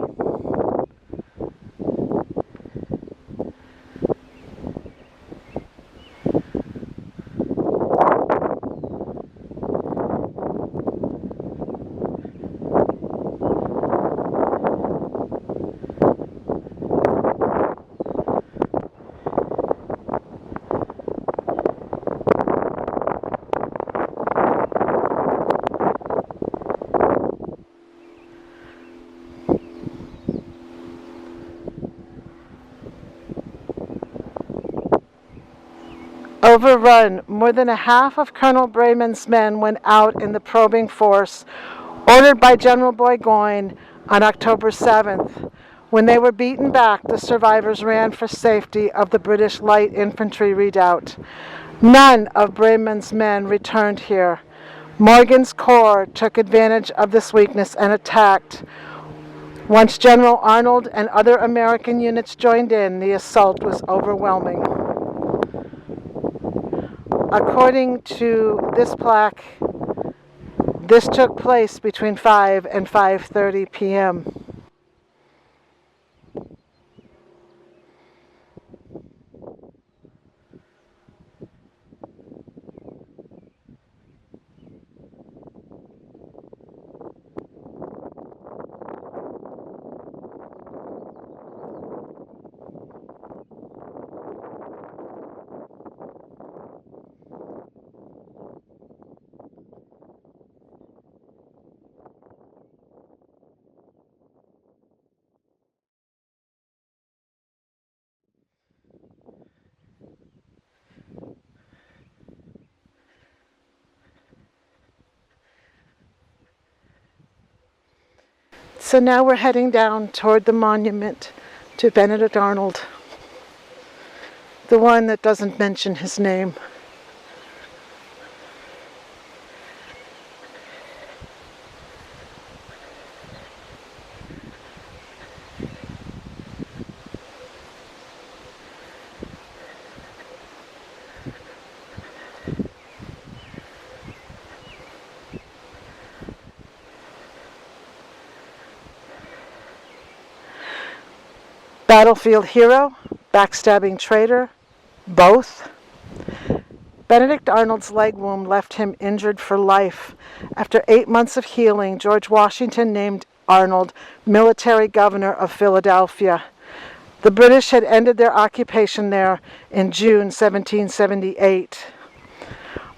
Speaker 1: Overrun, more than a half of Colonel Breyman's men went out in the probing force ordered by General Burgoyne on October 7th. When they were beaten back, the survivors ran for safety of the British light infantry redoubt. None of Breyman's men returned here. Morgan's corps took advantage of this weakness and attacked. Once General Arnold and other American units joined in, the assault was overwhelming. According to this plaque, this took place between 5 and 5:30 p.m. So now we're heading down toward the monument to Benedict Arnold, the one that doesn't mention his name. Battlefield hero, backstabbing traitor, both. Benedict Arnold's leg wound left him injured for life. After 8 months of healing, George Washington named Arnold military governor of Philadelphia. The British had ended their occupation there in June 1778.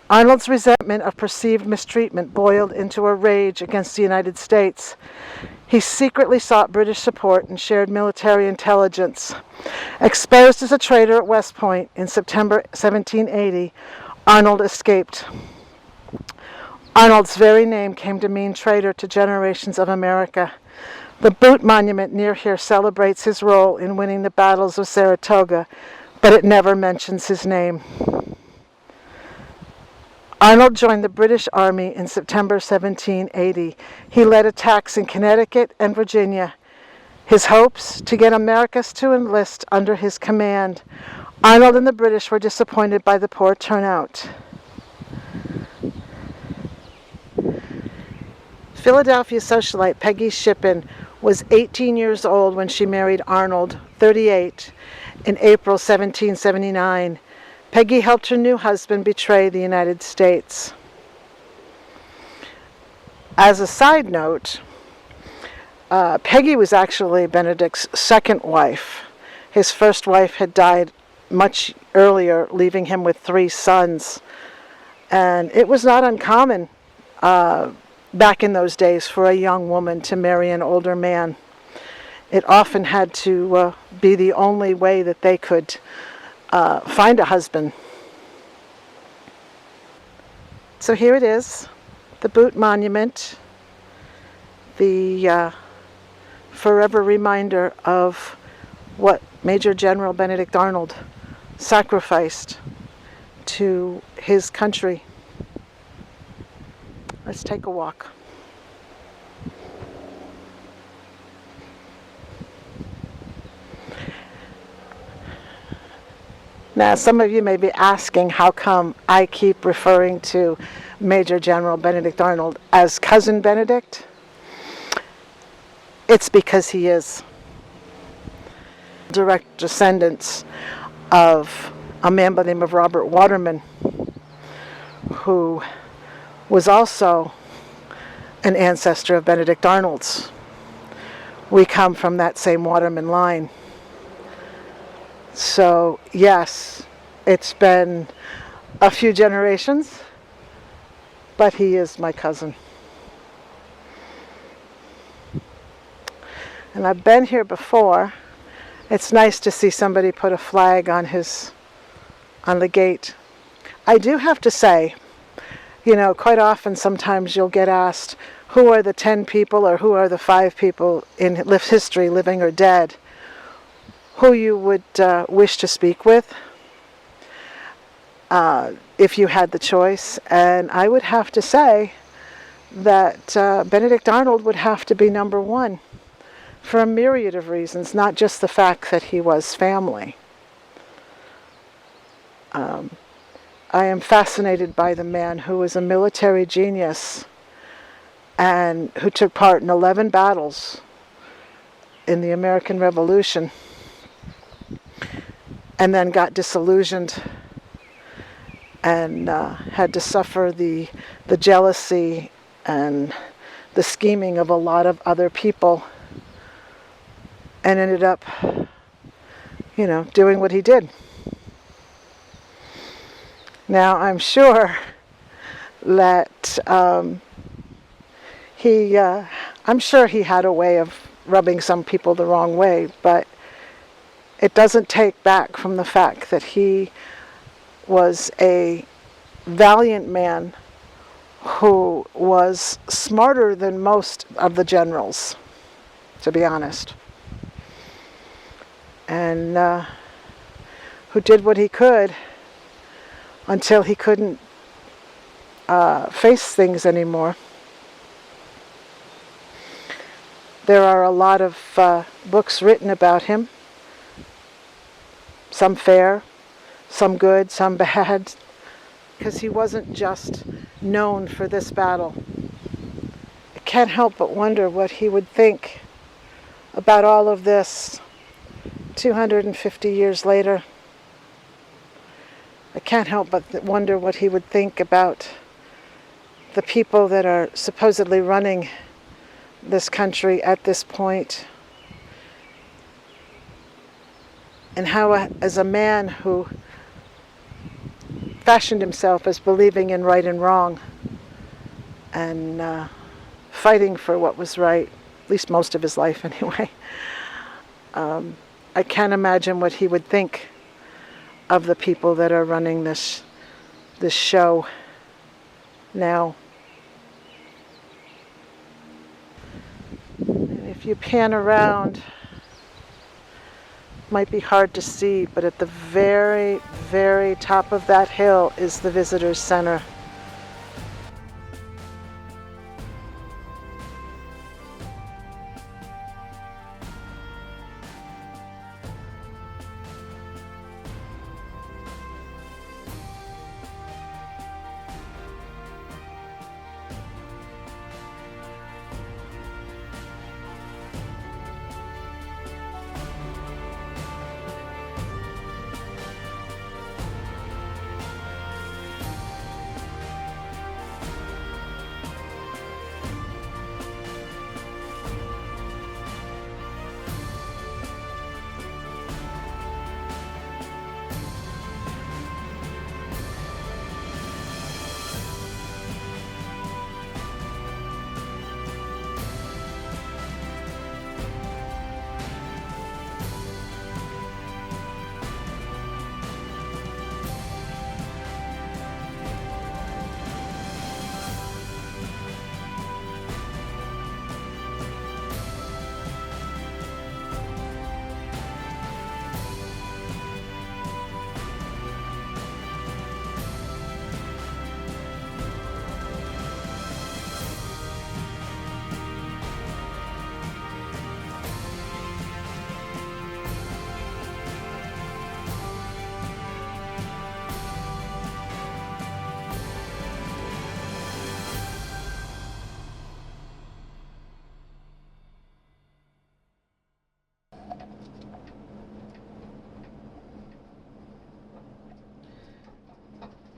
Speaker 1: Arnold's resentment of perceived mistreatment boiled into a rage against the United States. He secretly sought British support and shared military intelligence. Exposed as a traitor at West Point in September 1780, Arnold escaped. Arnold's very name came to mean traitor to generations of America. The Boot Monument near here celebrates his role in winning the battles of Saratoga, but it never mentions his name. Arnold joined the British Army in September 1780. He led attacks in Connecticut and Virginia. His hopes to get Americans to enlist under his command. Arnold and the British were disappointed by the poor turnout. Philadelphia socialite Peggy Shippen was 18 years old when she married Arnold, 38, in April 1779. Peggy helped her new husband betray the United States. As a side note, Peggy was actually Benedict's second wife. His first wife had died much earlier, leaving him with 3 sons. And it was not uncommon back in those days for a young woman to marry an older man. It often had to be the only way that they could find a husband. So here it is, the Boot Monument, the forever reminder of what Major General Benedict Arnold sacrificed to his country. Let's take a walk. Now, some of you may be asking how come I keep referring to Major General Benedict Arnold as Cousin Benedict. It's because he is direct descendants of a man by the name of Robert Waterman, who was also an ancestor of Benedict Arnold's. We come from that same Waterman line. So yes, it's been a few generations, but he is my cousin. And I've been here before. It's nice to see somebody put a flag on the gate. I do have to say, quite often sometimes you'll get asked, who are the 10 people or who are the 5 people in history, living or dead, who you would wish to speak with if you had the choice. And I would have to say that Benedict Arnold would have to be number 1 for a myriad of reasons, not just the fact that he was family. I am fascinated by the man who was a military genius and who took part in 11 battles in the American Revolution, and then got disillusioned and had to suffer the jealousy and the scheming of a lot of other people, and ended up, doing what he did. Now, I'm sure that I'm sure he had a way of rubbing some people the wrong way, but it doesn't take back from the fact that he was a valiant man who was smarter than most of the generals, to be honest, and who did what he could until he couldn't face things anymore. There are a lot of books written about him, some fair, some good, some bad, because he wasn't just known for this battle. I can't help but wonder what he would think about all of this 250 years later. I can't help but wonder what he would think about the people that are supposedly running this country at this point, and how, as a man who fashioned himself as believing in right and wrong and fighting for what was right, at least most of his life anyway, I can't imagine what he would think of the people that are running this show now. And if you pan around, it might be hard to see, but at the very, very top of that hill is the Visitors Center.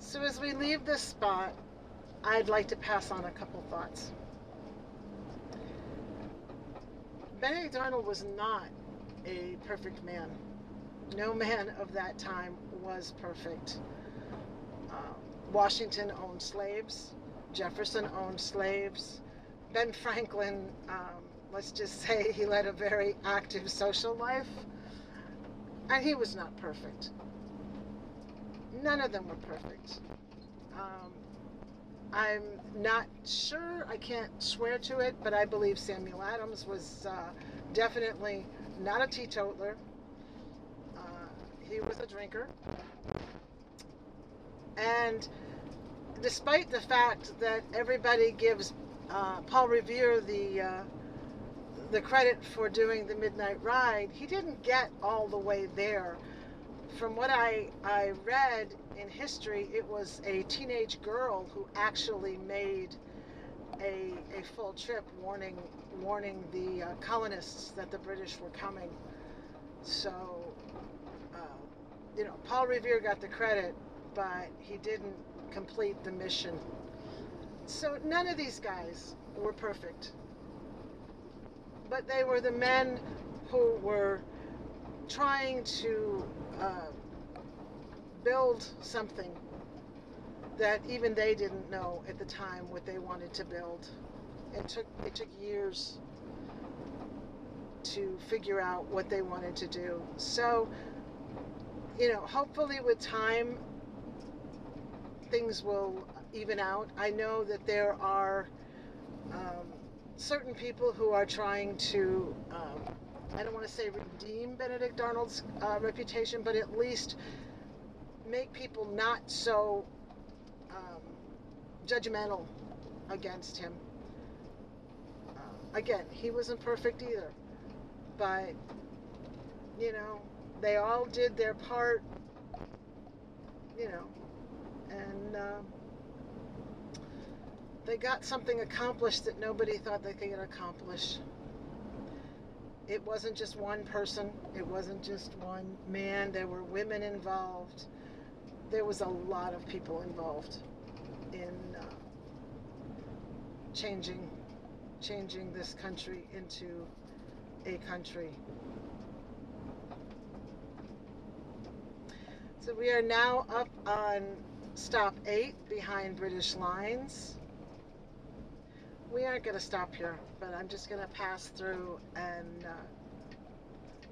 Speaker 1: So as we leave this spot, I'd like to pass on a couple thoughts. Benedict Arnold was not a perfect man. No man of that time was perfect. Washington owned slaves. Jefferson owned slaves. Ben Franklin, let's just say he led a very active social life. And he was not perfect. None of them were perfect. I'm not sure, I can't swear to it, but I believe Samuel Adams was definitely not a teetotaler. He was a drinker. And despite the fact that everybody gives Paul Revere the credit for doing the Midnight Ride, he didn't get all the way there. From what I read in history, it was a teenage girl who actually made a full trip warning the colonists that the British were coming. So, Paul Revere got the credit, but he didn't complete the mission. So none of these guys were perfect. But they were the men who were trying to build something that even they didn't know at the time what they wanted to build. It took years to figure out what they wanted to do. So, hopefully with time things will even out. I know that there are certain people who are trying to I don't want to say redeem Benedict Arnold's reputation, but at least make people not so judgmental against him. Again, he wasn't perfect either, but they all did their part, and they got something accomplished that nobody thought they could accomplish. It wasn't just one person. It wasn't just one man. There were women involved. There was a lot of people involved in changing this country into a country. So we are now up on stop 8 behind British lines. We aren't going to stop here, but I'm just going to pass through and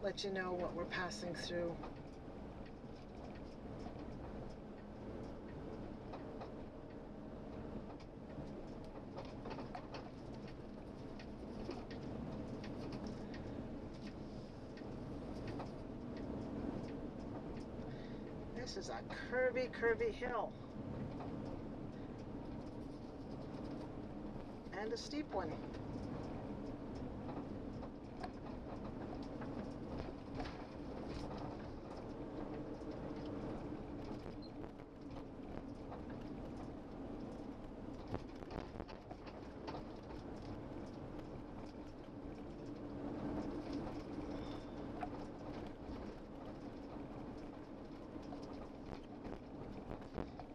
Speaker 1: let you know what we're passing through. This is a curvy hill. And a steep one.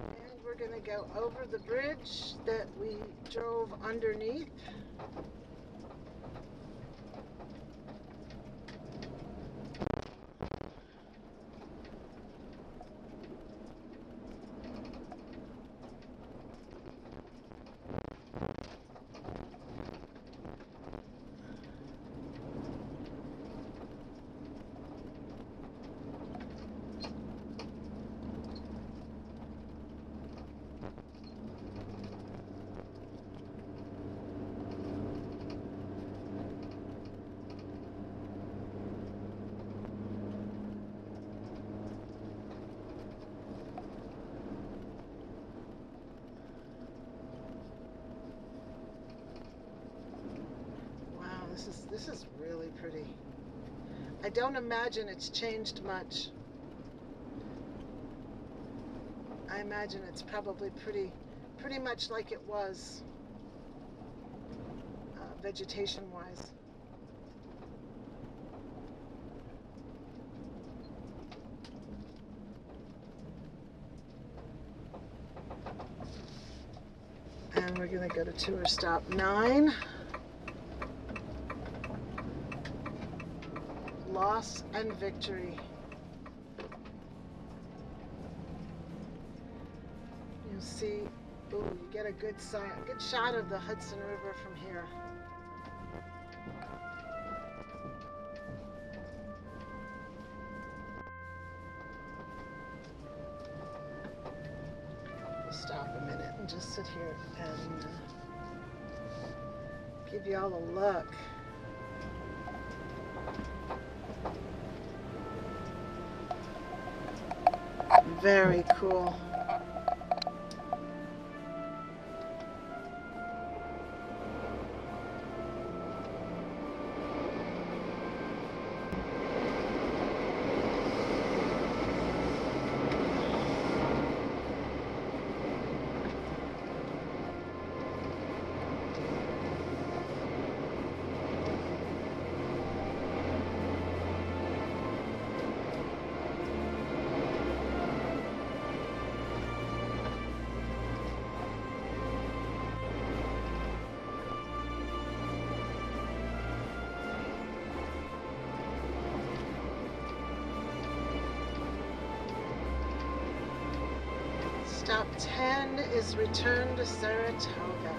Speaker 1: And we're going to go over the bridge that we drove underneath. This is really pretty. I don't imagine it's changed much. I imagine it's probably pretty much like it was, vegetation-wise. we're going to go to tour stop 9. Loss and victory. You'll see, ooh, you get a good shot of the Hudson River from here. We'll stop a minute and just sit here and give you all a look. Very cool. Stop 10 is return to Saratoga.